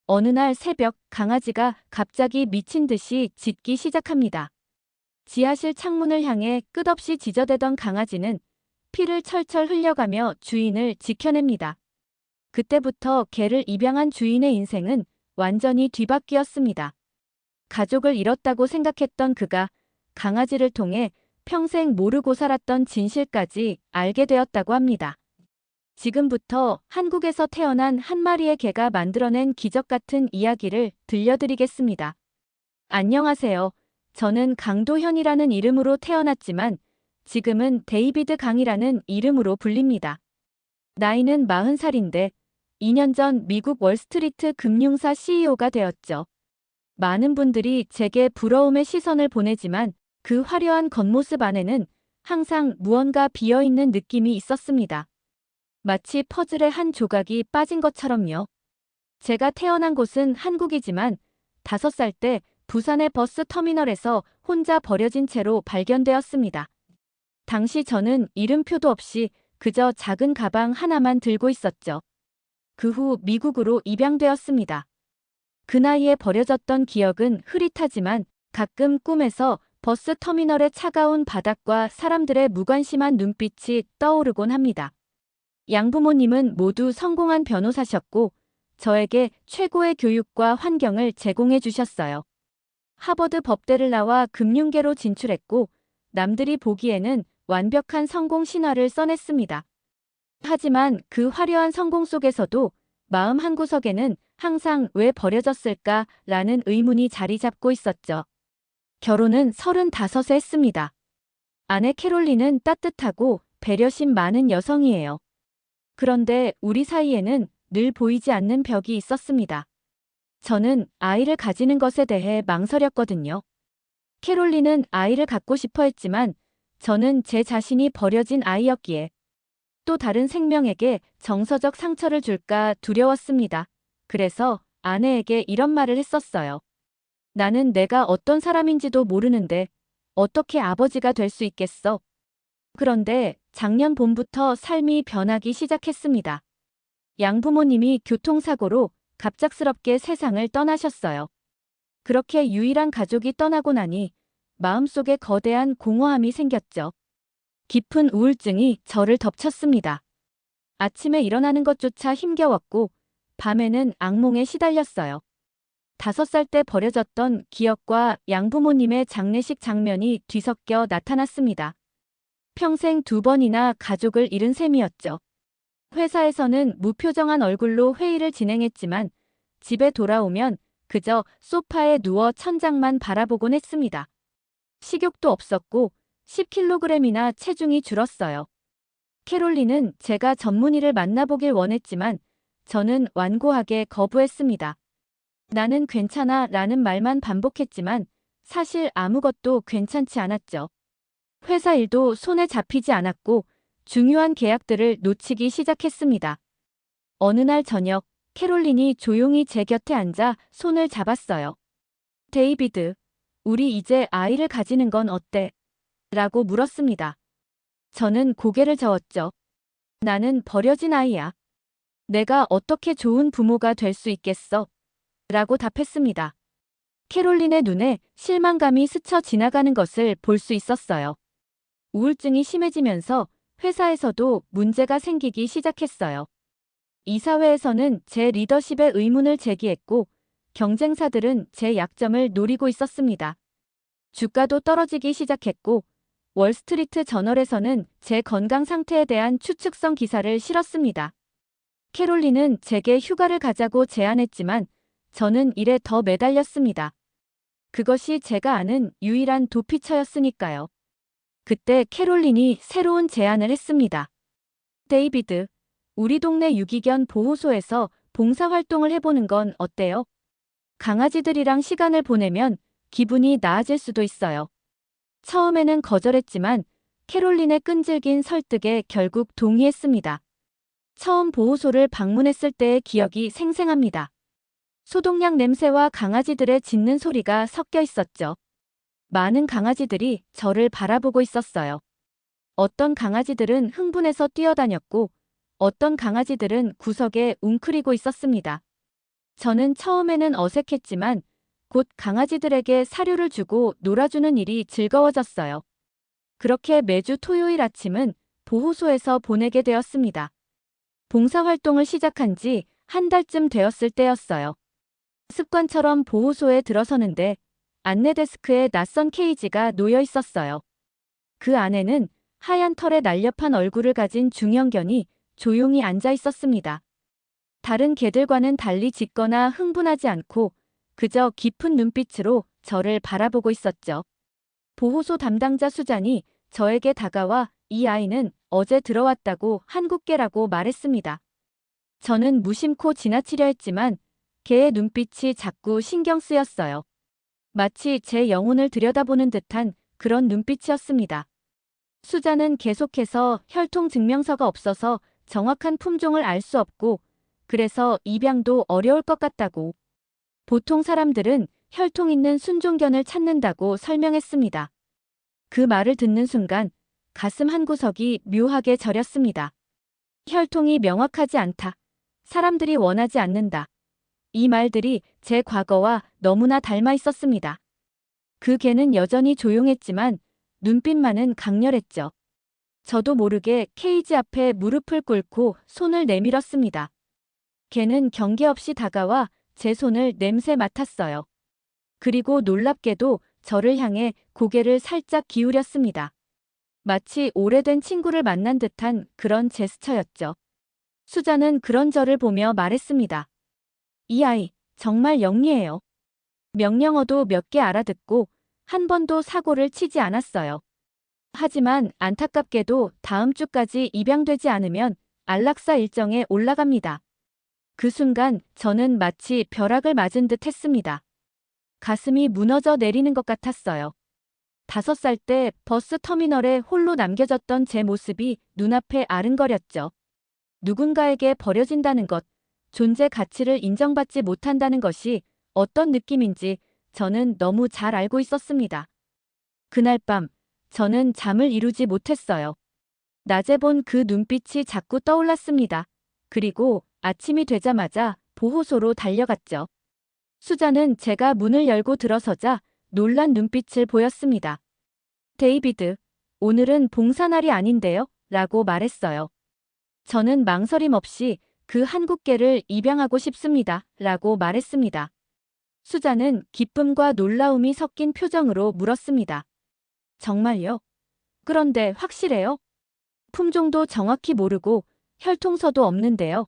어느 날 새벽 강아지가 갑자기 미친 듯이 짖기 시작합니다. 지하실 창문을 향해 끝없이 짖어대던 강아지는 피를 철철 흘려가며 주인을 지켜냅니다. 그때부터 개를 입양한 주인의 인생은 완전히 뒤바뀌었습니다. 가족을 잃었다고 생각했던 그가 강아지를 통해 평생 모르고 살았던 진실까지 알게 되었다고 합니다. 지금부터 한국에서 태어난 한 마리의 개가 만들어낸 기적 같은 이야기를 들려드리겠습니다. 안녕하세요. 저는 강도현이라는 이름으로 태어났지만 지금은 데이비드 강이라는 이름으로 불립니다. 나이는 40살인데 2년 전 미국 월스트리트 금융사 CEO가 되었죠. 많은 분들이 제게 부러움의 시선을 보내지만 그 화려한 겉모습 안에는 항상 무언가 비어있는 느낌이 있었습니다. 마치 퍼즐의 한 조각이 빠진 것처럼요. 제가 태어난 곳은 한국이지만 5살 때 부산의 버스 터미널에서 혼자 버려진 채로 발견되었습니다. 당시 저는 이름표도 없이 그저 작은 가방 하나만 들고 있었죠. 그 후 미국으로 입양되었습니다. 그 나이에 버려졌던 기억은 흐릿하지만 가끔 꿈에서 버스 터미널의 차가운 바닥과 사람들의 무관심한 눈빛이 떠오르곤 합니다. 양부모님은 모두 성공한 변호사셨고 저에게 최고의 교육과 환경을 제공해 주셨어요. 하버드 법대를 나와 금융계로 진출했고 남들이 보기에는 완벽한 성공 신화를 써냈습니다. 하지만 그 화려한 성공 속에서도 마음 한구석에는 항상 왜 버려졌을까라는 의문이 자리 잡고 있었죠. 결혼은 35에 했습니다. 아내 캐롤린은 따뜻하고 배려심 많은 여성이에요. 그런데 우리 사이에는 늘 보이지 않는 벽이 있었습니다. 저는 아이를 가지는 것에 대해 망설였거든요. 캐롤린은 아이를 갖고 싶어 했지만 저는 제 자신이 버려진 아이였기에 또 다른 생명에게 정서적 상처를 줄까 두려웠습니다. 그래서 아내에게 이런 말을 했었어요. 나는 내가 어떤 사람인지도 모르는데 어떻게 아버지가 될 수 있겠어? 그런데 작년 봄부터 삶이 변하기 시작했습니다. 양부모님이 교통사고로 갑작스럽게 세상을 떠나셨어요. 그렇게 유일한 가족이 떠나고 나니 마음속에 거대한 공허함이 생겼죠. 깊은 우울증이 저를 덮쳤습니다. 아침에 일어나는 것조차 힘겨웠고 밤에는 악몽에 시달렸어요. 5살 때 버려졌던 기억과 양부모님의 장례식 장면이 뒤섞여 나타났습니다. 평생 2번이나 가족을 잃은 셈이었죠. 회사에서는 무표정한 얼굴로 회의를 진행했지만 집에 돌아오면 그저 소파에 누워 천장만 바라보곤 했습니다. 식욕도 없었고 10kg이나 체중이 줄었어요. 캐롤린은 제가 전문의를 만나보길 원했지만 저는 완고하게 거부했습니다. 나는 괜찮아 라는 말만 반복했지만 사실 아무것도 괜찮지 않았죠. 회사 일도 손에 잡히지 않았고 중요한 계약들을 놓치기 시작했습니다. 어느 날 저녁 캐롤린이 조용히 제 곁에 앉아 손을 잡았어요. 데이비드, 우리 이제 아이를 가지는 건 어때? 라고 물었습니다. 저는 고개를 저었죠. 나는 버려진 아이야. 내가 어떻게 좋은 부모가 될 수 있겠어? 라고 답했습니다. 캐롤린의 눈에 실망감이 스쳐 지나가는 것을 볼 수 있었어요. 우울증이 심해지면서 회사에서도 문제가 생기기 시작했어요. 이사회에서는 제 리더십에 의문을 제기했고 경쟁사들은 제 약점을 노리고 있었습니다. 주가도 떨어지기 시작했고 월스트리트 저널에서는 제 건강 상태에 대한 추측성 기사를 실었습니다. 캐롤린은 제게 휴가를 가자고 제안했지만 저는 일에 더 매달렸습니다. 그것이 제가 아는 유일한 도피처였으니까요. 그때 캐롤린이 새로운 제안을 했습니다. 데이비드, 우리 동네 유기견 보호소에서 봉사활동을 해보는 건 어때요? 강아지들이랑 시간을 보내면 기분이 나아질 수도 있어요. 처음에는 거절했지만 캐롤린의 끈질긴 설득에 결국 동의했습니다. 처음 보호소를 방문했을 때의 기억이 생생합니다. 소독약 냄새와 강아지들의 짖는 소리가 섞여 있었죠. 많은 강아지들이 저를 바라보고 있었어요. 어떤 강아지들은 흥분해서 뛰어다녔고 어떤 강아지들은 구석에 웅크리고 있었습니다. 저는 처음에는 어색했지만 곧 강아지들에게 사료를 주고 놀아주는 일이 즐거워졌어요. 그렇게 매주 토요일 아침은 보호소에서 보내게 되었습니다. 봉사활동을 시작한 지 한 달쯤 되었을 때였어요. 습관처럼 보호소에 들어서는데 안내 데스크에 낯선 케이지가 놓여 있었어요. 그 안에는 하얀 털에 날렵한 얼굴을 가진 중형견이 조용히 앉아 있었습니다. 다른 개들과는 달리 짖거나 흥분하지 않고 그저 깊은 눈빛으로 저를 바라보고 있었죠. 보호소 담당자 수잔이 저에게 다가와 이 아이는 어제 들어왔다고 한국개라고 말했습니다. 저는 무심코 지나치려 했지만 개의 눈빛이 자꾸 신경 쓰였어요. 마치 제 영혼을 들여다보는 듯한 그런 눈빛이었습니다. 수잔은 계속해서 혈통 증명서가 없어서 정확한 품종을 알 수 없고 그래서 입양도 어려울 것 같다고. 보통 사람들은 혈통 있는 순종견을 찾는다고 설명했습니다. 그 말을 듣는 순간 가슴 한구석이 묘하게 저렸습니다. 혈통이 명확하지 않다. 사람들이 원하지 않는다. 이 말들이 제 과거와 너무나 닮아 있었습니다. 그 개는 여전히 조용했지만 눈빛만은 강렬했죠. 저도 모르게 케이지 앞에 무릎을 꿇고 손을 내밀었습니다. 개는 경계 없이 다가와 제 손을 냄새 맡았어요. 그리고 놀랍게도 저를 향해 고개를 살짝 기울였습니다. 마치 오래된 친구를 만난 듯한 그런 제스처였죠. 수잔은 그런 저를 보며 말했습니다. 이 아이, 정말 영리해요. 명령어도 몇 개 알아듣고 한 번도 사고를 치지 않았어요. 하지만 안타깝게도 다음 주까지 입양되지 않으면 안락사 일정에 올라갑니다. 그 순간 저는 마치 벼락을 맞은 듯 했습니다. 가슴이 무너져 내리는 것 같았어요. 5살 때 버스 터미널에 홀로 남겨졌던 제 모습이 눈앞에 아른거렸죠. 누군가에게 버려진다는 것, 존재 가치를 인정받지 못한다는 것이 어떤 느낌인지 저는 너무 잘 알고 있었습니다. 그날 밤, 저는 잠을 이루지 못했어요. 낮에 본 그 눈빛이 자꾸 떠올랐습니다. 그리고 아침이 되자마자 보호소로 달려갔죠. 수잔은 제가 문을 열고 들어서자 놀란 눈빛을 보였습니다. 데이비드, 오늘은 봉사날이 아닌데요? 라고 말했어요. 저는 망설임 없이 그 한국개를 입양하고 싶습니다. 라고 말했습니다. 수잔은 기쁨과 놀라움이 섞인 표정으로 물었습니다. 정말요? 그런데 확실해요? 품종도 정확히 모르고 혈통서도 없는데요.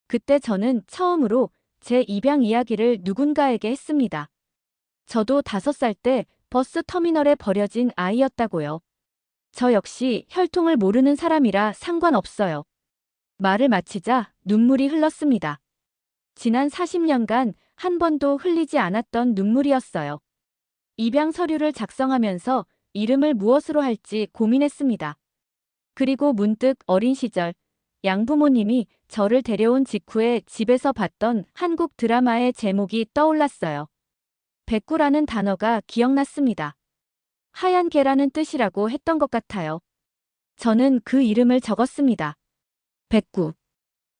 그때 저는 처음으로 제 입양 이야기를 누군가에게 했습니다. 저도 5살 때 버스 터미널에 버려진 아이였다고요. 저 역시 혈통을 모르는 사람이라 상관없어요. 말을 마치자 눈물이 흘렀습니다. 지난 40년간 한 번도 흘리지 않았던 눈물이었어요. 입양 서류를 작성하면서 이름을 무엇으로 할지 고민했습니다. 그리고 문득 어린 시절 양부모님이 저를 데려온 직후에 집에서 봤던 한국 드라마의 제목이 떠올랐어요. 백구라는 단어가 기억났습니다. 하얀 개라는 뜻이라고 했던 것 같아요. 저는 그 이름을 적었습니다. 백구.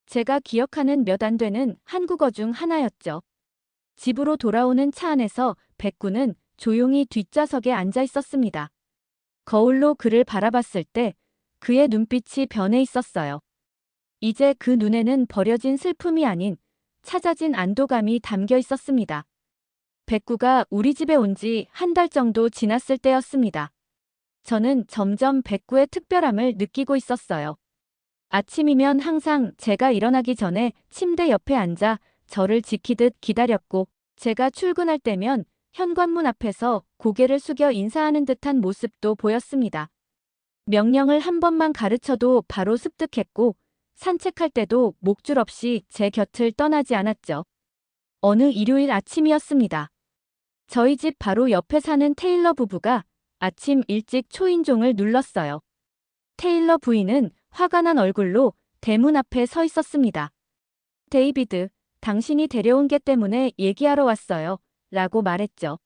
제가 기억하는 몇 안 되는 한국어 중 하나였죠. 집으로 돌아오는 차 안에서 백구는 조용히 뒷좌석에 앉아 있었습니다. 거울로 그를 바라봤을 때 그의 눈빛이 변해 있었어요. 이제 그 눈에는 버려진 슬픔이 아닌 찾아진 안도감이 담겨 있었습니다. 백구가 우리 집에 온 지 한 달 정도 지났을 때였습니다. 저는 점점 백구의 특별함을 느끼고 있었어요. 아침이면 항상 제가 일어나기 전에 침대 옆에 앉아 저를 지키듯 기다렸고 제가 출근할 때면 현관문 앞에서 고개를 숙여 인사하는 듯한 모습도 보였습니다. 명령을 한 번만 가르쳐도 바로 습득했고 산책할 때도 목줄 없이 제 곁을 떠나지 않았죠. 어느 일요일 아침이었습니다. 저희 집 바로 옆에 사는 테일러 부부가 아침 일찍 초인종을 눌렀어요. 테일러 부인은 화가 난 얼굴로 대문 앞에 서 있었습니다. 데이비드, 당신이 데려온 개 때문에 얘기하러 왔어요. 라고 말했죠.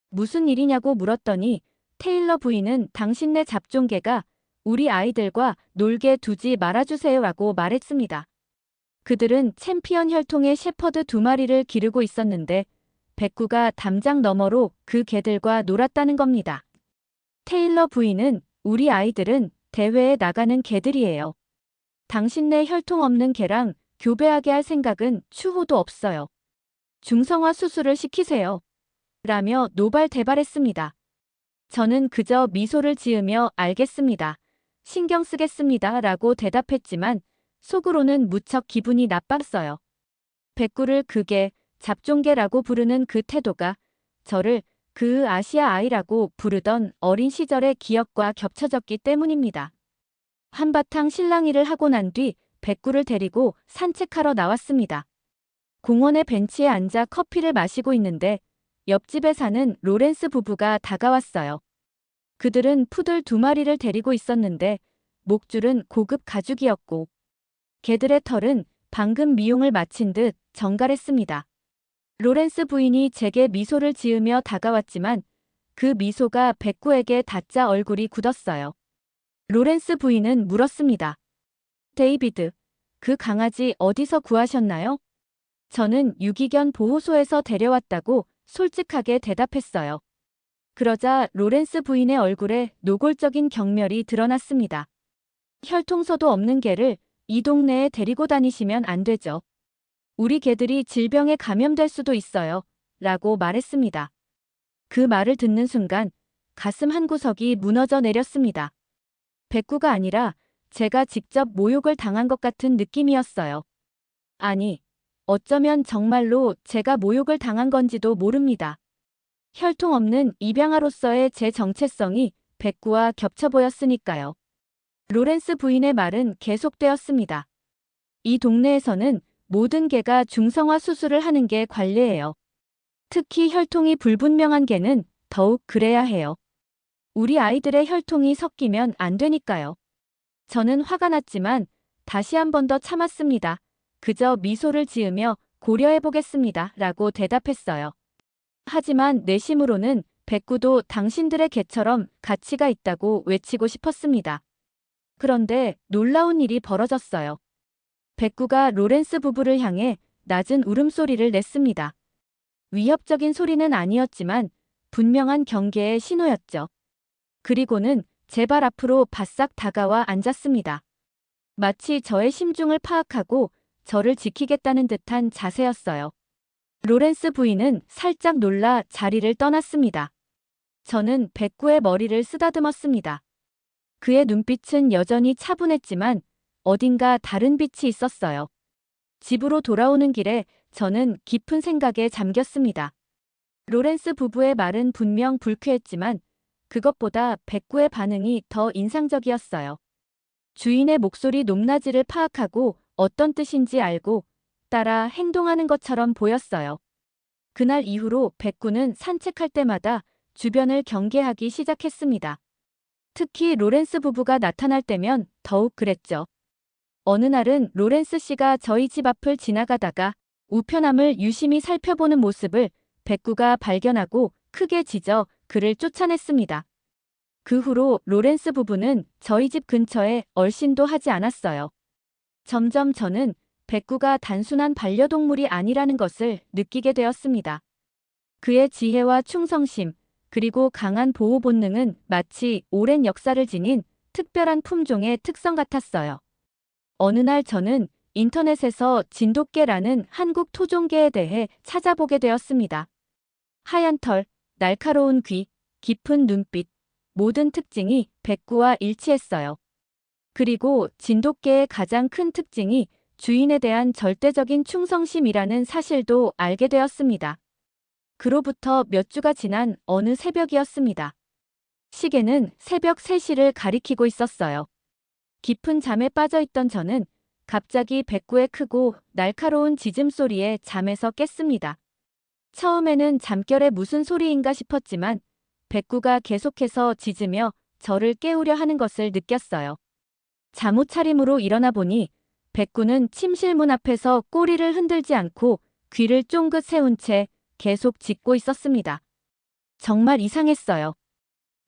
무슨 일이냐고 물었더니 테일러 부인은 당신네 잡종개가 우리 아이들과 놀게 두지 말아주세요 라고 말했습니다. 그들은 챔피언 혈통의 shepherd 2마리를 기르고 있었는데 백구가 담장 너머로 그 개들과 놀았다는 겁니다. 테일러 부인은 우리 아이들은 대회에 나가는 개들이에요. 당신네 혈통 없는 개랑 교배하게 할 생각은 추호도 없어요. 중성화 수술을 시키세요. 라며 노발대발했습니다. 저는 그저 미소를 지으며 알겠습니다. 신경 쓰겠습니다. 라고 대답했지만 속으로는 무척 기분이 나빴어요. 백구를 그게 잡종개라고 부르는 그 태도가 저를 그 아시아 아이라고 부르던 어린 시절의 기억과 겹쳐졌기 때문입니다. 한바탕 실랑이를 하고 난 뒤 백구를 데리고 산책하러 나왔습니다. 공원의 벤치에 앉아 커피를 마시고 있는데 옆집에 사는 로렌스 부부가 다가왔어요. 그들은 푸들 2마리를 데리고 있었는데 목줄은 고급 가죽이었고 개들의 털은 방금 미용을 마친 듯 정갈했습니다. 로렌스 부인이 제게 미소를 지으며 다가왔지만 그 미소가 백구에게 닿자 얼굴이 굳었어요. 로렌스 부인은 물었습니다. 데이비드, 그 강아지 어디서 구하셨나요? 저는 유기견 보호소에서 데려왔다고 솔직하게 대답했어요. 그러자 로렌스 부인의 얼굴에 노골적인 경멸이 드러났습니다. 혈통서도 없는 개를 이 동네에 데리고 다니시면 안 되죠. 우리 개들이 질병에 감염될 수도 있어요. 라고 말했습니다. 그 말을 듣는 순간 가슴 한구석이 무너져 내렸습니다. 백구가 아니라 제가 직접 모욕을 당한 것 같은 느낌이었어요. 아니, 어쩌면 정말로 제가 모욕을 당한 건지도 모릅니다. 혈통 없는 입양아로서의 제 정체성이 백구와 겹쳐 보였으니까요. 로렌스 부인의 말은 계속되었습니다. 이 동네에서는 모든 개가 중성화 수술을 하는 게 관례예요. 특히 혈통이 불분명한 개는 더욱 그래야 해요. 우리 아이들의 혈통이 섞이면 안 되니까요. 저는 화가 났지만 다시 한 번 더 참았습니다. 그저 미소를 지으며 고려해보겠습니다. 라고 대답했어요. 하지만 내심으로는 백구도 당신들의 개처럼 가치가 있다고 외치고 싶었습니다. 그런데 놀라운 일이 벌어졌어요. 백구가 로렌스 부부를 향해 낮은 울음소리를 냈습니다. 위협적인 소리는 아니었지만 분명한 경계의 신호였죠. 그리고는 제 발 앞으로 바싹 다가와 앉았습니다. 마치 저의 심중을 파악하고 저를 지키겠다는 듯한 자세였어요. 로렌스 부인은 살짝 놀라 자리를 떠났습니다. 저는 백구의 머리를 쓰다듬었습니다. 그의 눈빛은 여전히 차분했지만 어딘가 다른 빛이 있었어요. 집으로 돌아오는 길에 저는 깊은 생각에 잠겼습니다. 로렌스 부부의 말은 분명 불쾌했지만 그것보다 백구의 반응이 더 인상적이었어요. 주인의 목소리 높낮이를 파악하고 어떤 뜻인지 알고 따라 행동하는 것처럼 보였어요. 그날 이후로 백구는 산책할 때마다 주변을 경계하기 시작했습니다. 특히 로렌스 부부가 나타날 때면 더욱 그랬죠. 어느 날은 로렌스 씨가 저희 집 앞을 지나가다가 우편함을 유심히 살펴보는 모습을 백구가 발견하고 크게 짖어 그를 쫓아냈습니다. 그 후로 로렌스 부부는 저희 집 근처에 얼씬도 하지 않았어요. 점점 저는 백구가 단순한 반려동물이 아니라는 것을 느끼게 되었습니다. 그의 지혜와 충성심, 그리고 강한 보호 본능은 마치 오랜 역사를 지닌 특별한 품종의 특성 같았어요. 어느 날 저는 인터넷에서 진돗개라는 한국 토종개에 대해 찾아보게 되었습니다. 하얀 털, 날카로운 귀, 깊은 눈빛, 모든 특징이 백구와 일치했어요. 그리고 진돗개의 가장 큰 특징이 주인에 대한 절대적인 충성심이라는 사실도 알게 되었습니다. 그로부터 몇 주가 지난 어느 새벽이었습니다. 시계는 새벽 3시를 가리키고 있었어요. 깊은 잠에 빠져있던 저는 갑자기 백구의 크고 날카로운 짖음소리에 잠에서 깼습니다. 처음에는 잠결에 무슨 소리인가 싶었지만 백구가 계속해서 짖으며 저를 깨우려 하는 것을 느꼈어요. 잠옷 차림으로 일어나 보니 백구는 침실문 앞에서 꼬리를 흔들지 않고 귀를 쫑긋 세운 채 계속 짖고 있었습니다. 정말 이상했어요.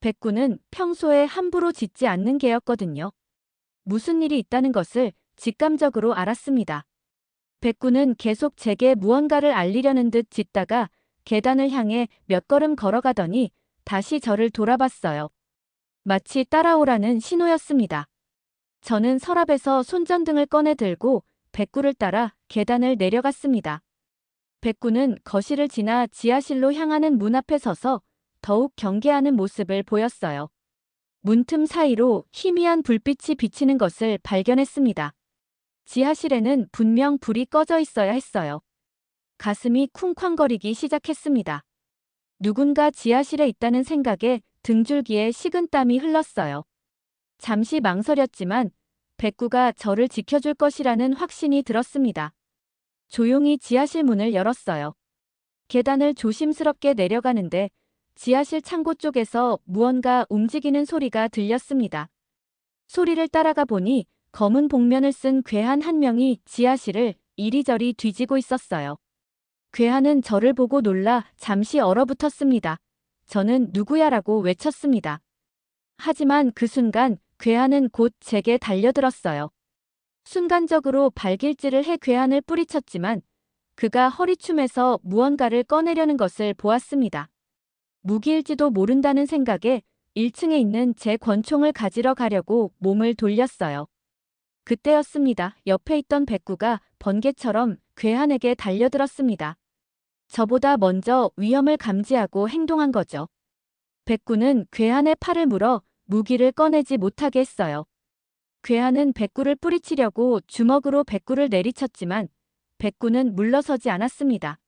백구는 평소에 함부로 짖지 않는 개였거든요. 무슨 일이 있다는 것을 직감적으로 알았습니다. 백구는 계속 제게 무언가를 알리려는 듯 짖다가 계단을 향해 몇 걸음 걸어가더니 다시 저를 돌아봤어요. 마치 따라오라는 신호였습니다. 저는 서랍에서 손전등을 꺼내 들고 백구를 따라 계단을 내려갔습니다. 백구는 거실을 지나 지하실로 향하는 문 앞에 서서 더욱 경계하는 모습을 보였어요. 문틈 사이로 희미한 불빛이 비치는 것을 발견했습니다. 지하실에는 분명 불이 꺼져 있어야 했어요. 가슴이 쿵쾅거리기 시작했습니다. 누군가 지하실에 있다는 생각에 등줄기에 식은땀이 흘렀어요. 잠시 망설였지만 백구가 저를 지켜줄 것이라는 확신이 들었습니다. 조용히 지하실 문을 열었어요. 계단을 조심스럽게 내려가는데 지하실 창고 쪽에서 무언가 움직이는 소리가 들렸습니다. 소리를 따라가 보니 검은 복면을 쓴 괴한 한 명이 지하실을 이리저리 뒤지고 있었어요. 괴한은 저를 보고 놀라 잠시 얼어붙었습니다. 저는 누구야라고 외쳤습니다. 하지만 그 순간 괴한은 곧 제게 달려들었어요. 순간적으로 발길질을 해 괴한을 뿌리쳤지만 그가 허리춤에서 무언가를 꺼내려는 것을 보았습니다. 무기일지도 모른다는 생각에 1층에 있는 제 권총을 가지러 가려고 몸을 돌렸어요. 그때였습니다. 옆에 있던 백구가 번개처럼 괴한에게 달려들었습니다. 저보다 먼저 위험을 감지하고 행동한 거죠. 백구는 괴한의 팔을 물어 무기를 꺼내지 못하게 했어요. 괴한은 백구를 뿌리치려고 주먹으로 백구를 내리쳤지만 백구는 물러서지 않았습니다.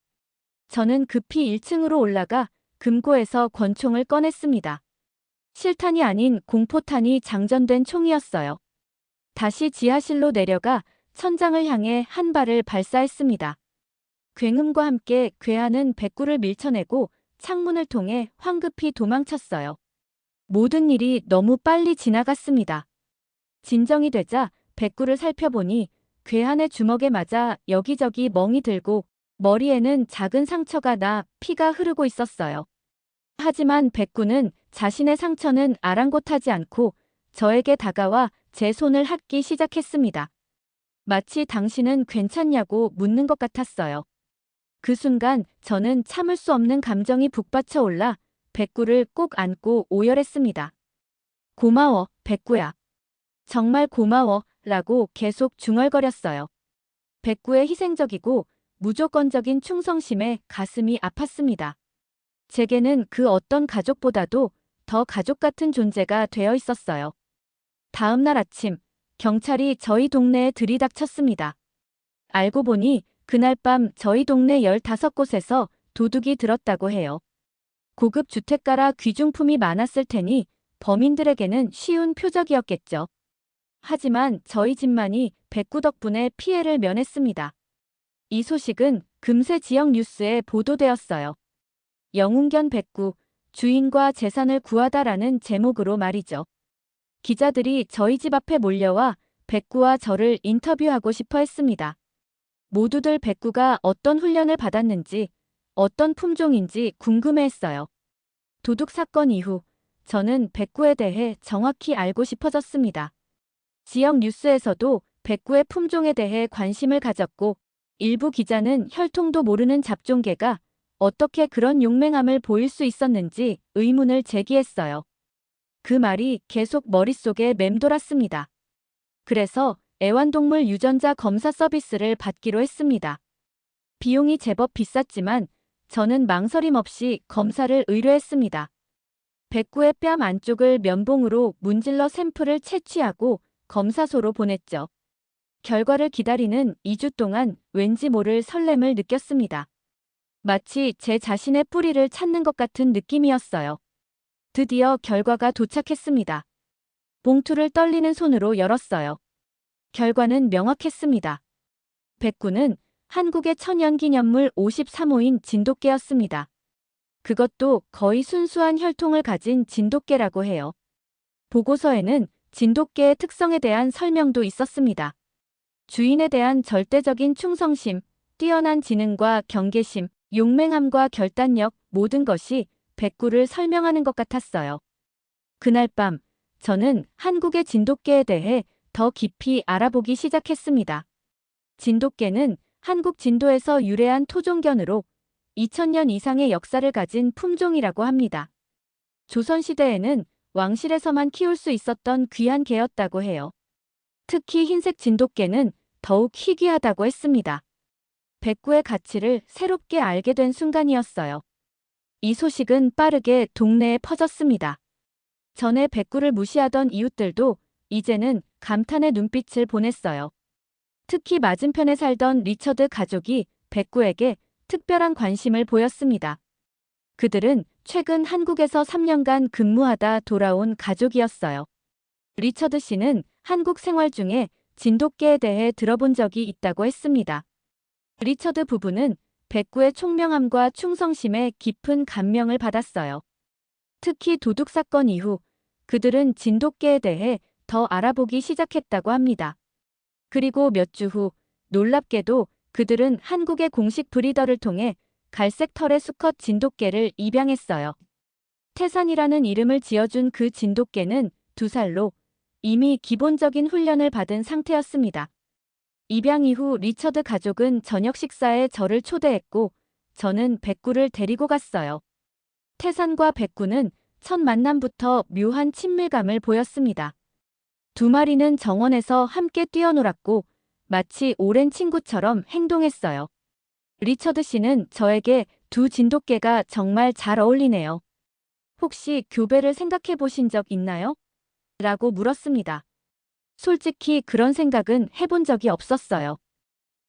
저는 급히 1층으로 올라가 금고에서 권총을 꺼냈습니다. 실탄이 아닌 공포탄이 장전된 총이었어요. 다시 지하실로 내려가 천장을 향해 한 발을 발사했습니다. 굉음과 함께 괴한은 백구를 밀쳐내고 창문을 통해 황급히 도망쳤어요. 모든 일이 너무 빨리 지나갔습니다. 진정이 되자 백구를 살펴보니 괴한의 주먹에 맞아 여기저기 멍이 들고 머리에는 작은 상처가 나 피가 흐르고 있었어요. 하지만 백구는 자신의 상처는 아랑곳하지 않고 저에게 다가와 제 손을 핥기 시작했습니다. 마치 당신은 괜찮냐고 묻는 것 같았어요. 그 순간 저는 참을 수 없는 감정이 북받쳐 올라 백구를 꼭 안고 오열했습니다. 고마워, 백구야. 정말 고마워, 라고 계속 중얼거렸어요. 백구의 희생적이고 무조건적인 충성심에 가슴이 아팠습니다. 제게는 그 어떤 가족보다도 더 가족 같은 존재가 되어 있었어요. 다음 날 아침, 경찰이 저희 동네에 들이닥쳤습니다. 알고 보니 그날 밤 저희 동네 15곳에서 도둑이 들었다고 해요. 고급 주택가라 귀중품이 많았을 테니 범인들에게는 쉬운 표적이었겠죠. 하지만 저희 집만이 백구 덕분에 피해를 면했습니다. 이 소식은 금세 지역 뉴스에 보도되었어요. 영웅견 백구, 주인과 재산을 구하다라는 제목으로 말이죠. 기자들이 저희 집 앞에 몰려와 백구와 저를 인터뷰하고 싶어 했습니다. 모두들 백구가 어떤 훈련을 받았는지, 어떤 품종인지 궁금해했어요. 도둑 사건 이후 저는 백구에 대해 정확히 알고 싶어졌습니다. 지역 뉴스에서도 백구의 품종에 대해 관심을 가졌고 일부 기자는 혈통도 모르는 잡종개가 어떻게 그런 용맹함을 보일 수 있었는지 의문을 제기했어요. 그 말이 계속 머릿속에 맴돌았습니다. 그래서 애완동물 유전자 검사 서비스를 받기로 했습니다. 비용이 제법 비쌌지만 저는 망설임 없이 검사를 의뢰했습니다. 백구의 뺨 안쪽을 면봉으로 문질러 샘플을 채취하고 검사소로 보냈죠. 결과를 기다리는 2주 동안 왠지 모를 설렘을 느꼈습니다. 마치 제 자신의 뿌리를 찾는 것 같은 느낌이었어요. 드디어 결과가 도착했습니다. 봉투를 떨리는 손으로 열었어요. 결과는 명확했습니다. 백구는 한국의 천연기념물 53호인 진돗개였습니다. 그것도 거의 순수한 혈통을 가진 진돗개라고 해요. 보고서에는 진돗개의 특성에 대한 설명도 있었습니다. 주인에 대한 절대적인 충성심, 뛰어난 지능과 경계심, 용맹함과 결단력, 모든 것이 백구를 설명하는 것 같았어요. 그날 밤, 저는 한국의 진돗개에 대해 더 깊이 알아보기 시작했습니다. 진돗개는 한국 진도에서 유래한 토종견으로 2000년 이상의 역사를 가진 품종이라고 합니다. 조선시대에는 왕실에서만 키울 수 있었던 귀한 개였다고 해요. 특히 흰색 진돗개는 더욱 희귀하다고 했습니다. 백구의 가치를 새롭게 알게 된 순간이었어요. 이 소식은 빠르게 동네에 퍼졌습니다. 전에 백구를 무시하던 이웃들도 이제는 감탄의 눈빛을 보냈어요. 특히 맞은편에 살던 리처드 가족이 백구에게 특별한 관심을 보였습니다. 그들은 최근 한국에서 3년간 근무하다 돌아온 가족이었어요. 리처드 씨는 한국 생활 중에 진돗개에 대해 들어본 적이 있다고 했습니다. 리처드 부부는 백구의 총명함과 충성심에 깊은 감명을 받았어요. 특히 도둑 사건 이후 그들은 진돗개에 대해 더 알아보기 시작했다고 합니다. 그리고 몇 주 후 놀랍게도 그들은 한국의 공식 브리더를 통해 갈색 털의 수컷 진돗개를 입양했어요. 태산이라는 이름을 지어준 그 진돗개는 2살로 이미 기본적인 훈련을 받은 상태였습니다. 입양 이후 리처드 가족은 저녁 식사에 저를 초대했고 저는 백구를 데리고 갔어요. 태산과 백구는 첫 만남부터 묘한 친밀감을 보였습니다. 두 마리는 정원에서 함께 뛰어놀았고 마치 오랜 친구처럼 행동했어요. 리처드 씨는 저에게 두 진돗개가 정말 잘 어울리네요. 혹시 교배를 생각해 보신 적 있나요? 라고 물었습니다. 솔직히 그런 생각은 해본 적이 없었어요.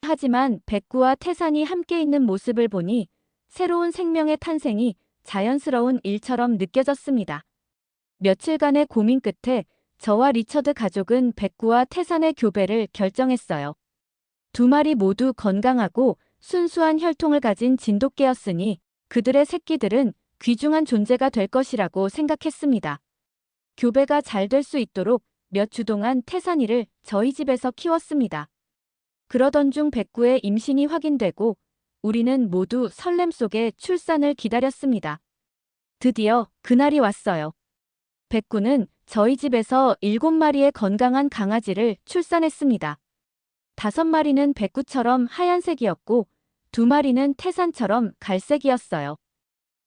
하지만 백구와 태산이 함께 있는 모습을 보니 새로운 생명의 탄생이 자연스러운 일처럼 느껴졌습니다. 며칠간의 고민 끝에 저와 리처드 가족은 백구와 태산의 교배를 결정했어요. 두 마리 모두 건강하고 순수한 혈통을 가진 진돗개였으니 그들의 새끼들은 귀중한 존재가 될 것이라고 생각했습니다. 교배가 잘 될 수 있도록 몇 주 동안 태산이를 저희 집에서 키웠습니다. 그러던 중 백구의 임신이 확인되고 우리는 모두 설렘 속에 출산을 기다렸습니다. 드디어 그날이 왔어요. 백구는 저희 집에서 7마리의 건강한 강아지를 출산했습니다. 5마리는 백구처럼 하얀색이었고 2마리는 태산처럼 갈색이었어요.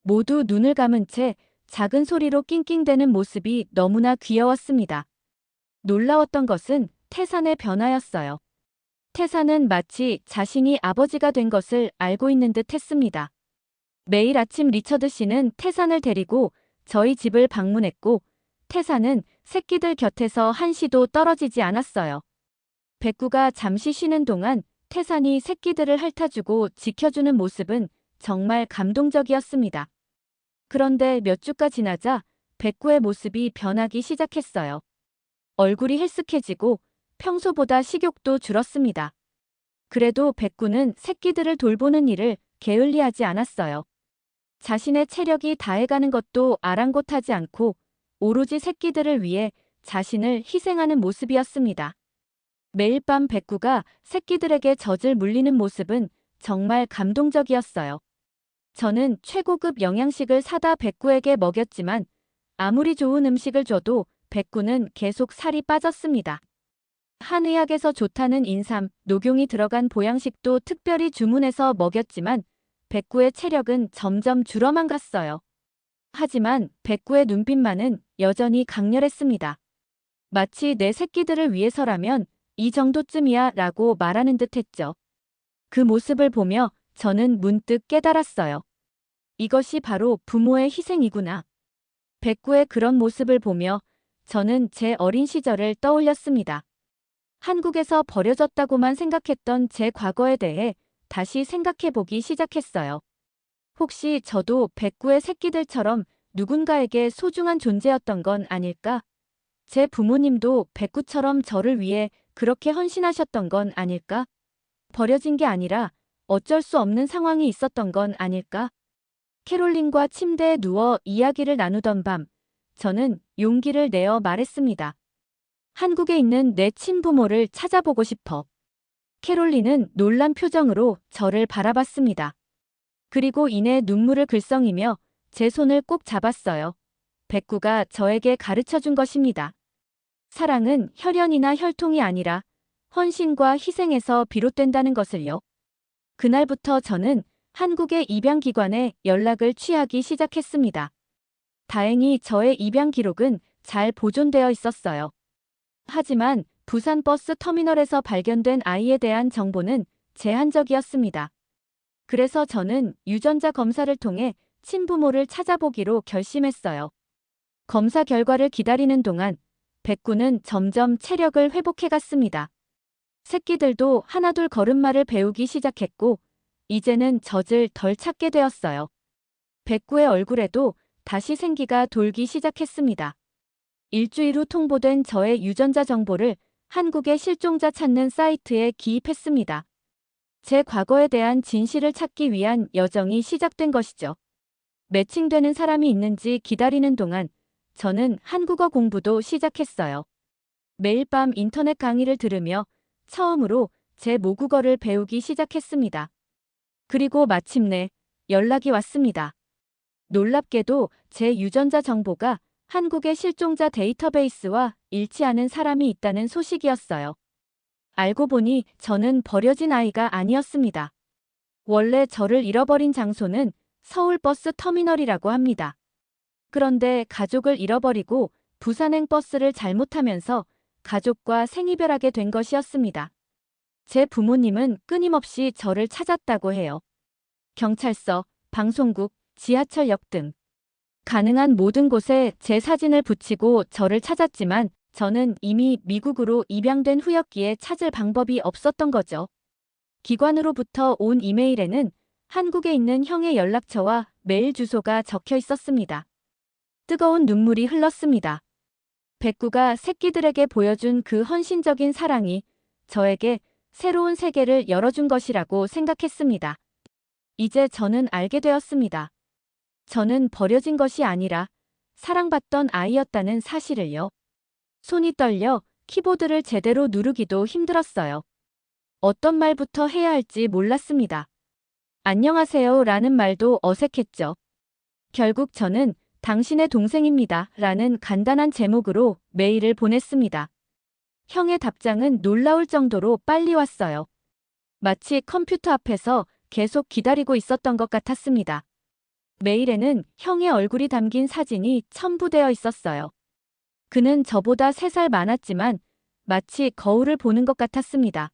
모두 눈을 감은 채 작은 소리로 낑낑대는 모습이 너무나 귀여웠습니다. 놀라웠던 것은 태산의 변화였어요. 태산은 마치 자신이 아버지가 된 것을 알고 있는 듯 했습니다. 매일 아침 리처드 씨는 태산을 데리고 저희 집을 방문했고 태산은 새끼들 곁에서 한시도 떨어지지 않았어요. 백구가 잠시 쉬는 동안 태산이 새끼들을 핥아주고 지켜주는 모습은 정말 감동적이었습니다. 그런데 몇 주가 지나자 백구의 모습이 변하기 시작했어요. 얼굴이 헬쓱해지고 평소보다 식욕도 줄었습니다. 그래도 백구는 새끼들을 돌보는 일을 게을리하지 않았어요. 자신의 체력이 다해가는 것도 아랑곳하지 않고 오로지 새끼들을 위해 자신을 희생하는 모습이었습니다. 매일 밤 백구가 새끼들에게 젖을 물리는 모습은 정말 감동적이었어요. 저는 최고급 영양식을 사다 백구에게 먹였지만 아무리 좋은 음식을 줘도 백구는 계속 살이 빠졌습니다. 한의학에서 좋다는 인삼, 녹용이 들어간 보양식도 특별히 주문해서 먹였지만 백구의 체력은 점점 줄어만 갔어요. 하지만 백구의 눈빛만은 여전히 강렬했습니다. 마치 내 새끼들을 위해서라면 이 정도쯤이야 라고 말하는 듯 했죠. 그 모습을 보며 저는 문득 깨달았어요. 이것이 바로 부모의 희생이구나. 백구의 그런 모습을 보며 저는 제 어린 시절을 떠올렸습니다. 한국에서 버려졌다고만 생각했던 제 과거에 대해 다시 생각해보기 시작했어요. 혹시 저도 백구의 새끼들처럼 누군가에게 소중한 존재였던 건 아닐까? 제 부모님도 백구처럼 저를 위해 그렇게 헌신하셨던 건 아닐까? 버려진 게 아니라 어쩔 수 없는 상황이 있었던 건 아닐까? 캐롤린과 침대에 누워 이야기를 나누던 밤, 저는 용기를 내어 말했습니다. 한국에 있는 내 친부모를 찾아보고 싶어. 캐롤린은 놀란 표정으로 저를 바라봤습니다. 그리고 이내 눈물을 글썽이며 제 손을 꼭 잡았어요. 백구가 저에게 가르쳐준 것입니다. 사랑은 혈연이나 혈통이 아니라 헌신과 희생에서 비롯된다는 것을요. 그날부터 저는 한국의 입양기관에 연락을 취하기 시작했습니다. 다행히 저의 입양 기록은 잘 보존되어 있었어요. 하지만 부산 버스 터미널에서 발견된 아이에 대한 정보는 제한적이었습니다. 그래서 저는 유전자 검사를 통해 친부모를 찾아보기로 결심했어요. 검사 결과를 기다리는 동안 백구는 점점 체력을 회복해갔습니다. 새끼들도 하나둘 걸음마를 배우기 시작했고 이제는 젖을 덜 찾게 되었어요. 백구의 얼굴에도 다시 생기가 돌기 시작했습니다. 일주일 후 통보된 저의 유전자 정보를 한국의 실종자 찾는 사이트에 기입했습니다. 제 과거에 대한 진실을 찾기 위한 여정이 시작된 것이죠. 매칭되는 사람이 있는지 기다리는 동안 저는 한국어 공부도 시작했어요. 매일 밤 인터넷 강의를 들으며 처음으로 제 모국어를 배우기 시작했습니다. 그리고 마침내 연락이 왔습니다. 놀랍게도 제 유전자 정보가 한국의 실종자 데이터베이스와 일치하는 사람이 있다는 소식이었어요. 알고 보니 저는 버려진 아이가 아니었습니다. 원래 저를 잃어버린 장소는 서울 버스 터미널이라고 합니다. 그런데 가족을 잃어버리고 부산행 버스를 잘못 타면서 가족과 생이별하게 된 것이었습니다. 제 부모님은 끊임없이 저를 찾았다고 해요. 경찰서, 방송국, 지하철역 등 가능한 모든 곳에 제 사진을 붙이고 저를 찾았지만 저는 이미 미국으로 입양된 후였기에 찾을 방법이 없었던 거죠. 기관으로부터 온 이메일에는 한국에 있는 형의 연락처와 메일 주소가 적혀 있었습니다. 뜨거운 눈물이 흘렀습니다. 백구가 새끼들에게 보여준 그 헌신적인 사랑이 저에게 새로운 세계를 열어준 것이라고 생각했습니다. 이제 저는 알게 되었습니다. 저는 버려진 것이 아니라 사랑받던 아이였다는 사실을요. 손이 떨려 키보드를 제대로 누르기도 힘들었어요. 어떤 말부터 해야 할지 몰랐습니다. 안녕하세요 라는 말도 어색했죠. 결국 저는 당신의 동생입니다 라는 간단한 제목으로 메일을 보냈습니다. 형의 답장은 놀라울 정도로 빨리 왔어요. 마치 컴퓨터 앞에서 계속 기다리고 있었던 것 같았습니다. 메일에는 형의 얼굴이 담긴 사진이 첨부되어 있었어요. 그는 저보다 3살 많았지만 마치 거울을 보는 것 같았습니다.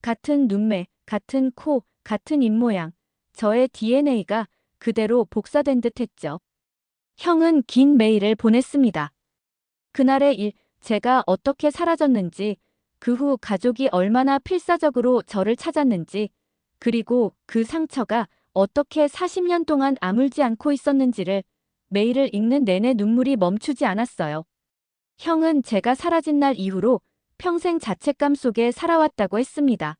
같은 눈매, 같은 코, 같은 입모양, 저의 DNA가 그대로 복사된 듯 했죠. 형은 긴 메일을 보냈습니다. 그날의 일, 제가 어떻게 사라졌는지, 그 후 가족이 얼마나 필사적으로 저를 찾았는지, 그리고 그 상처가 어떻게 40년 동안 아물지 않고 있었는지를 메일을 읽는 내내 눈물이 멈추지 않았어요. 형은 제가 사라진 날 이후로 평생 자책감 속에 살아왔다고 했습니다.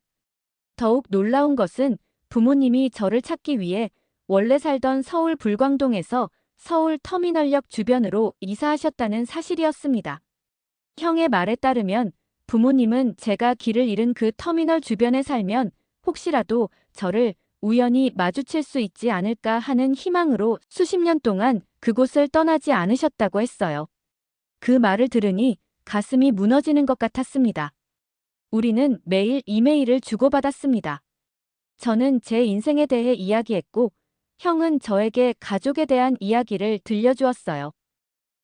더욱 놀라운 것은 부모님이 저를 찾기 위해 원래 살던 서울 불광동에서 서울 터미널역 주변으로 이사하셨다는 사실이었습니다. 형의 말에 따르면 부모님은 제가 길을 잃은 그 터미널 주변에 살면 혹시라도 저를 우연히 마주칠 수 있지 않을까 하는 희망으로 수십 년 동안 그곳을 떠나지 않으셨다고 했어요. 그 말을 들으니 가슴이 무너지는 것 같았습니다. 우리는 매일 이메일을 주고받았습니다. 저는 제 인생에 대해 이야기했고 형은 저에게 가족에 대한 이야기를 들려주었어요.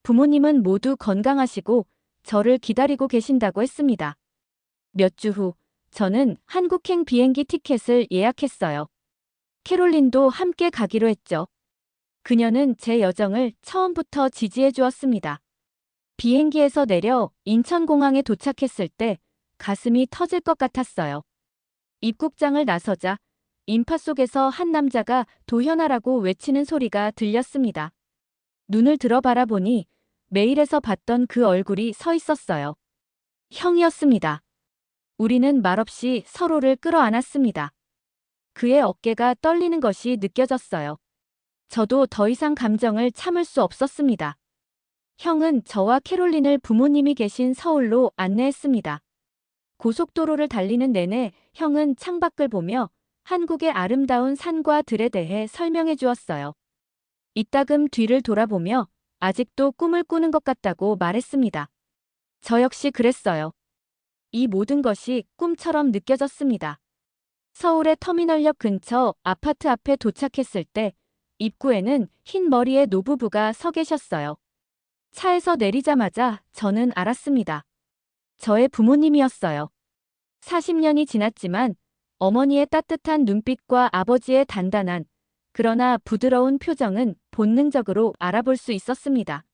부모님은 모두 건강하시고 저를 기다리고 계신다고 했습니다. 몇 주 후 저는 한국행 비행기 티켓을 예약했어요. 캐롤린도 함께 가기로 했죠. 그녀는 제 여정을 처음부터 지지해 주었습니다. 비행기에서 내려 인천공항에 도착했을 때 가슴이 터질 것 같았어요. 입국장을 나서자 인파 속에서 한 남자가 도현아라고 외치는 소리가 들렸습니다. 눈을 들어 바라보니 메일에서 봤던 그 얼굴이 서 있었어요. 형이었습니다. 우리는 말없이 서로를 끌어안았습니다. 그의 어깨가 떨리는 것이 느껴졌어요. 저도 더 이상 감정을 참을 수 없었습니다. 형은 저와 캐롤린을 부모님이 계신 서울로 안내했습니다. 고속도로를 달리는 내내 형은 창밖을 보며 한국의 아름다운 산과 들에 대해 설명해 주었어요. 이따금 뒤를 돌아보며 아직도 꿈을 꾸는 것 같다고 말했습니다. 저 역시 그랬어요. 이 모든 것이 꿈처럼 느껴졌습니다. 서울의 터미널역 근처 아파트 앞에 도착했을 때 입구에는 흰 머리의 노부부가 서 계셨어요. 차에서 내리자마자 저는 알았습니다. 저의 부모님이었어요. 40년이 지났지만 어머니의 따뜻한 눈빛과 아버지의 단단한 그러나 부드러운 표정은 본능적으로 알아볼 수 있었습니다.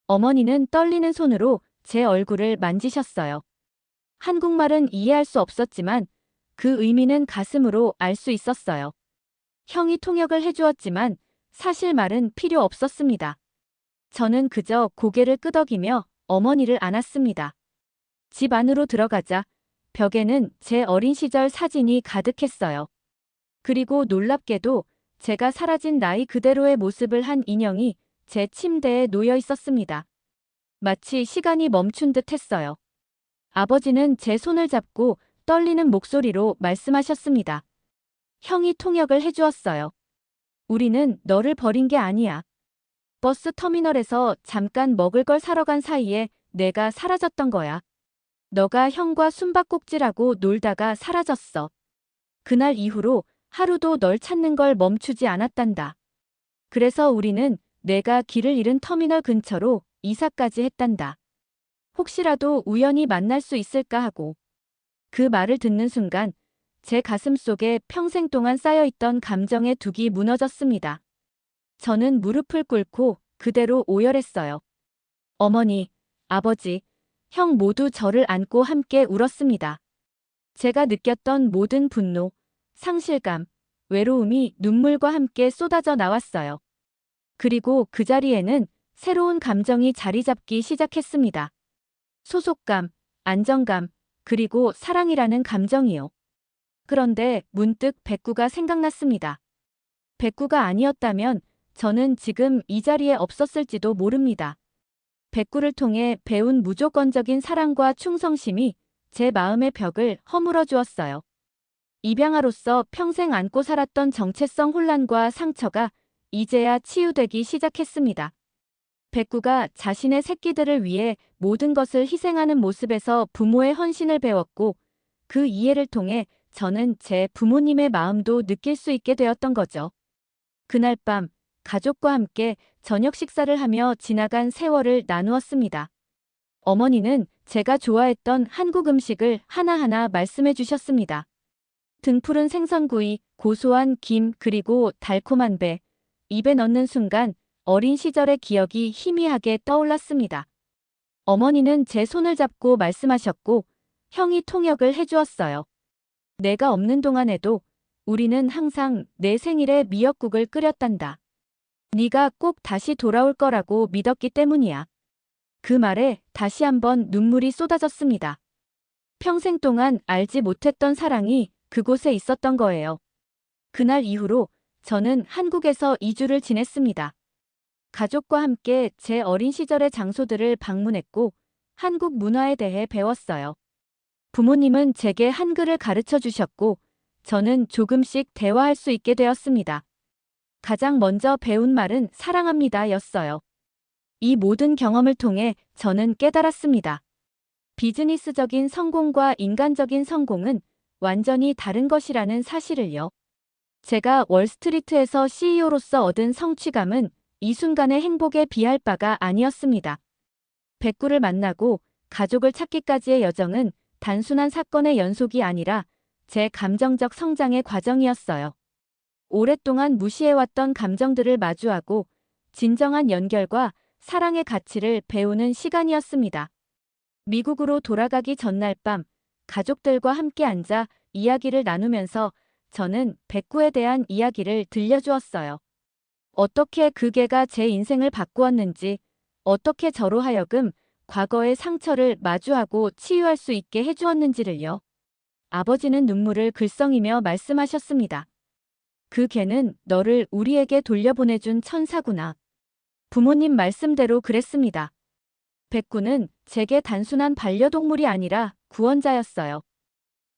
어머니는 떨리는 손으로 제 얼굴을 만지셨어요. 한국말은 이해할 수 없었지만 그 의미는 가슴으로 알 수 있었어요. 형이 통역을 해주었지만 사실 말은 필요 없었습니다. 저는 그저 고개를 끄덕이며 어머니를 안았습니다. 집 안으로 들어가자 벽에는 제 어린 시절 사진이 가득했어요. 그리고 놀랍게도 제가 사라진 나이 그대로의 모습을 한 인형이 제 침대에 놓여 있었습니다. 마치 시간이 멈춘 듯 했어요. 아버지는 제 손을 잡고 떨리는 목소리로 말씀하셨습니다. 형이 통역을 해주었어요. 우리는 너를 버린 게 아니야. 버스 터미널에서 잠깐 먹을 걸 사러 간 사이에 내가 사라졌던 거야. 너가 형과 숨바꼭질하고 놀다가 사라졌어. 그날 이후로 하루도 널 찾는 걸 멈추지 않았단다. 그래서 우리는 내가 길을 잃은 터미널 근처로 이사까지 했단다. 혹시라도 우연히 만날 수 있을까 하고. 그 말을 듣는 순간 제 가슴 속에 평생 동안 쌓여있던 감정의 둑이 무너졌습니다. 저는 무릎을 꿇고 그대로 오열했어요. 어머니, 아버지, 형 모두 저를 안고 함께 울었습니다. 제가 느꼈던 모든 분노, 상실감, 외로움이 눈물과 함께 쏟아져 나왔어요. 그리고 그 자리에는 새로운 감정이 자리 잡기 시작했습니다. 소속감, 안정감, 그리고 사랑이라는 감정이요. 그런데 문득 백구가 생각났습니다. 백구가 아니었다면 저는 지금 이 자리에 없었을지도 모릅니다. 백구를 통해 배운 무조건적인 사랑과 충성심이 제 마음의 벽을 허물어 주었어요. 입양아로서 평생 안고 살았던 정체성 혼란과 상처가 이제야 치유되기 시작했습니다. 백구가 자신의 새끼들을 위해 모든 것을 희생하는 모습에서 부모의 헌신을 배웠고 그 이해를 통해 저는 제 부모님의 마음도 느낄 수 있게 되었던 거죠. 그날 밤 가족과 함께 저녁 식사를 하며 지나간 세월을 나누었습니다. 어머니는 제가 좋아했던 한국 음식을 하나하나 말씀해 주셨습니다. 등푸른 생선구이, 고소한 김, 그리고 달콤한 배. 입에 넣는 순간 어린 시절의 기억이 희미하게 떠올랐습니다. 어머니는 제 손을 잡고 말씀하셨고 형이 통역을 해주었어요. 내가 없는 동안에도 우리는 항상 내 생일에 미역국을 끓였단다. 네가 꼭 다시 돌아올 거라고 믿었기 때문이야. 그 말에 다시 한번 눈물이 쏟아졌습니다. 평생 동안 알지 못했던 사랑이 그곳에 있었던 거예요. 그날 이후로 저는 한국에서 2주를 지냈습니다. 가족과 함께 제 어린 시절의 장소들을 방문했고 한국 문화에 대해 배웠어요. 부모님은 제게 한글을 가르쳐 주셨고 저는 조금씩 대화할 수 있게 되었습니다. 가장 먼저 배운 말은 사랑합니다 였어요. 이 모든 경험을 통해 저는 깨달았습니다. 비즈니스적인 성공과 인간적인 성공은 완전히 다른 것이라는 사실을요. 제가 월스트리트에서 CEO로서 얻은 성취감은 이 순간의 행복에 비할 바가 아니었습니다. 백구를 만나고 가족을 찾기까지의 여정은 단순한 사건의 연속이 아니라 제 감정적 성장의 과정이었어요. 오랫동안 무시해왔던 감정들을 마주하고 진정한 연결과 사랑의 가치를 배우는 시간이었습니다. 미국으로 돌아가기 전날 밤 가족들과 함께 앉아 이야기를 나누면서 저는 백구에 대한 이야기를 들려주었어요. 어떻게 그 개가 제 인생을 바꾸었는지, 어떻게 저로 하여금 과거의 상처를 마주하고 치유할 수 있게 해주었는지를요. 아버지는 눈물을 글썽이며 말씀하셨습니다. 그 개는 너를 우리에게 돌려보내준 천사구나. 부모님 말씀대로 그랬습니다. 백구는 제게 단순한 반려동물이 아니라 구원자였어요.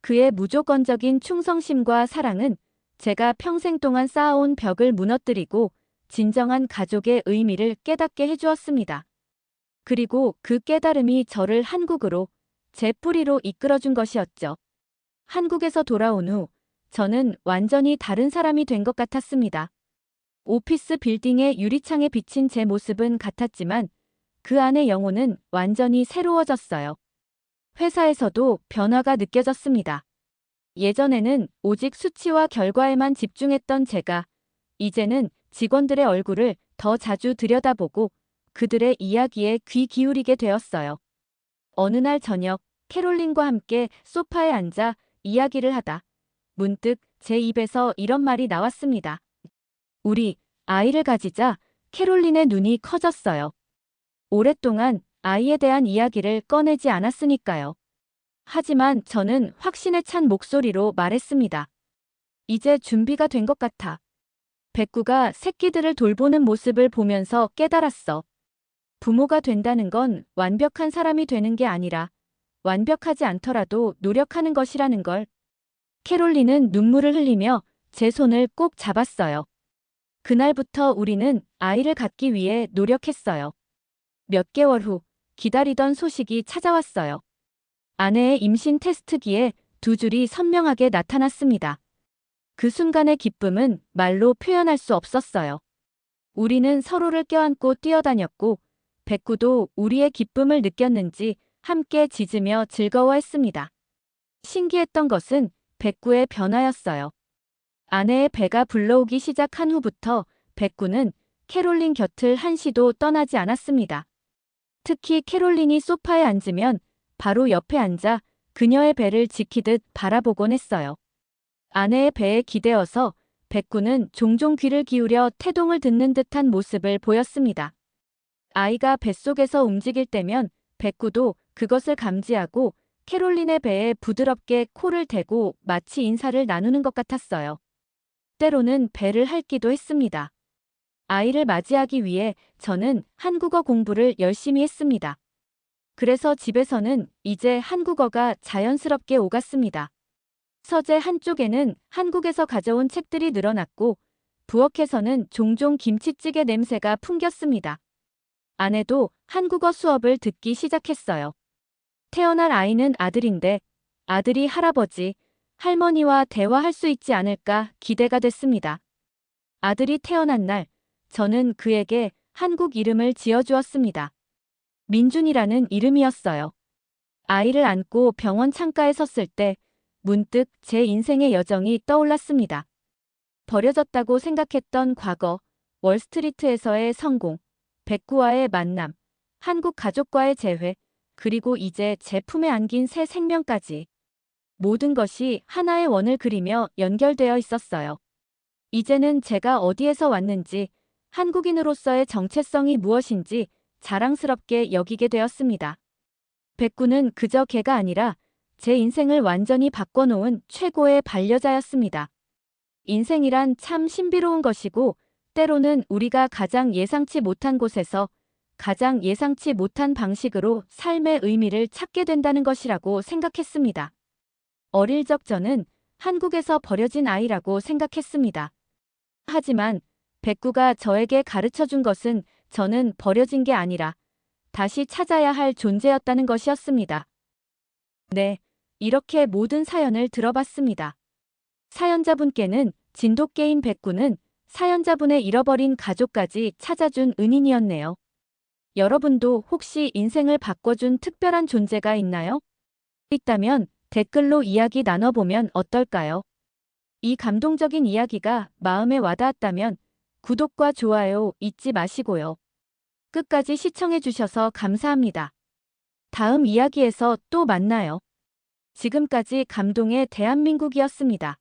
그의 무조건적인 충성심과 사랑은 제가 평생 동안 쌓아온 벽을 무너뜨리고 진정한 가족의 의미를 깨닫게 해주었습니다. 그리고 그 깨달음이 저를 한국으로 제 뿌리로 이끌어준 것이었죠. 한국에서 돌아온 후 저는 완전히 다른 사람이 된 것 같았습니다. 오피스 빌딩의 유리창에 비친 제 모습은 같았지만 그 안의 영혼은 완전히 새로워졌어요. 회사에서도 변화가 느껴졌습니다. 예전에는 오직 수치와 결과에만 집중했던 제가 이제는 직원들의 얼굴을 더 자주 들여다보고 그들의 이야기에 귀 기울이게 되었어요. 어느 날 저녁 캐롤린과 함께 소파에 앉아 이야기를 하다 문득 제 입에서 이런 말이 나왔습니다. 우리 아이를 가지자. 캐롤린의 눈이 커졌어요. 오랫동안 아이에 대한 이야기를 꺼내지 않았으니까요. 하지만 저는 확신에 찬 목소리로 말했습니다. 이제 준비가 된 것 같아. 백구가 새끼들을 돌보는 모습을 보면서 깨달았어. 부모가 된다는 건 완벽한 사람이 되는 게 아니라 완벽하지 않더라도 노력하는 것이라는 걸. 캐롤린은 눈물을 흘리며 제 손을 꼭 잡았어요. 그날부터 우리는 아이를 갖기 위해 노력했어요. 몇 개월 후 기다리던 소식이 찾아왔어요. 아내의 임신 테스트기에 두 줄이 선명하게 나타났습니다. 그 순간의 기쁨은 말로 표현할 수 없었어요. 우리는 서로를 껴안고 뛰어다녔고 백구도 우리의 기쁨을 느꼈는지 함께 짖으며 즐거워했습니다. 신기했던 것은 백구의 변화였어요. 아내의 배가 불러오기 시작한 후부터 백구는 캐롤린 곁을 한시도 떠나지 않았습니다. 특히 캐롤린이 소파에 앉으면 바로 옆에 앉아 그녀의 배를 지키듯 바라보곤 했어요. 아내의 배에 기대어서 백구는 종종 귀를 기울여 태동을 듣는 듯한 모습을 보였습니다. 아이가 뱃속에서 움직일 때면 백구도 그것을 감지하고 캐롤린의 배에 부드럽게 코를 대고 마치 인사를 나누는 것 같았어요. 때로는 배를 핥기도 했습니다. 아이를 맞이하기 위해 저는 한국어 공부를 열심히 했습니다. 그래서 집에서는 이제 한국어가 자연스럽게 오갔습니다. 서재 한쪽에는 한국에서 가져온 책들이 늘어났고 부엌에서는 종종 김치찌개 냄새가 풍겼습니다. 아내도 한국어 수업을 듣기 시작했어요. 태어날 아이는 아들인데 아들이 할아버지, 할머니와 대화할 수 있지 않을까 기대가 됐습니다. 아들이 태어난 날 저는 그에게 한국 이름을 지어주었습니다. 민준이라는 이름이었어요. 아이를 안고 병원 창가에 섰을 때 문득 제 인생의 여정이 떠올랐습니다. 버려졌다고 생각했던 과거, 월스트리트에서의 성공, 백구와의 만남, 한국 가족과의 재회, 그리고 이제 제 품에 안긴 새 생명까지. 모든 것이 하나의 원을 그리며 연결되어 있었어요. 이제는 제가 어디에서 왔는지, 한국인으로서의 정체성이 무엇인지 자랑스럽게 여기게 되었습니다. 백구는 그저 개가 아니라 제 인생을 완전히 바꿔놓은 최고의 반려자였습니다. 인생이란 참 신비로운 것이고 때로는 우리가 가장 예상치 못한 곳에서 가장 예상치 못한 방식으로 삶의 의미를 찾게 된다는 것이라고 생각했습니다. 어릴 적 저는 한국에서 버려진 아이라고 생각했습니다. 하지만 백구가 저에게 가르쳐준 것은 저는 버려진 게 아니라 다시 찾아야 할 존재였다는 것이었습니다. 네, 이렇게 모든 사연을 들어봤습니다. 사연자분께는 진돗개인 백구는 사연자분의 잃어버린 가족까지 찾아준 은인이었네요. 여러분도 혹시 인생을 바꿔준 특별한 존재가 있나요? 있다면 댓글로 이야기 나눠보면 어떨까요? 이 감동적인 이야기가 마음에 와닿았다면 구독과 좋아요 잊지 마시고요. 끝까지 시청해주셔서 감사합니다. 다음 이야기에서 또 만나요. 지금까지 감동의 대한민국이었습니다.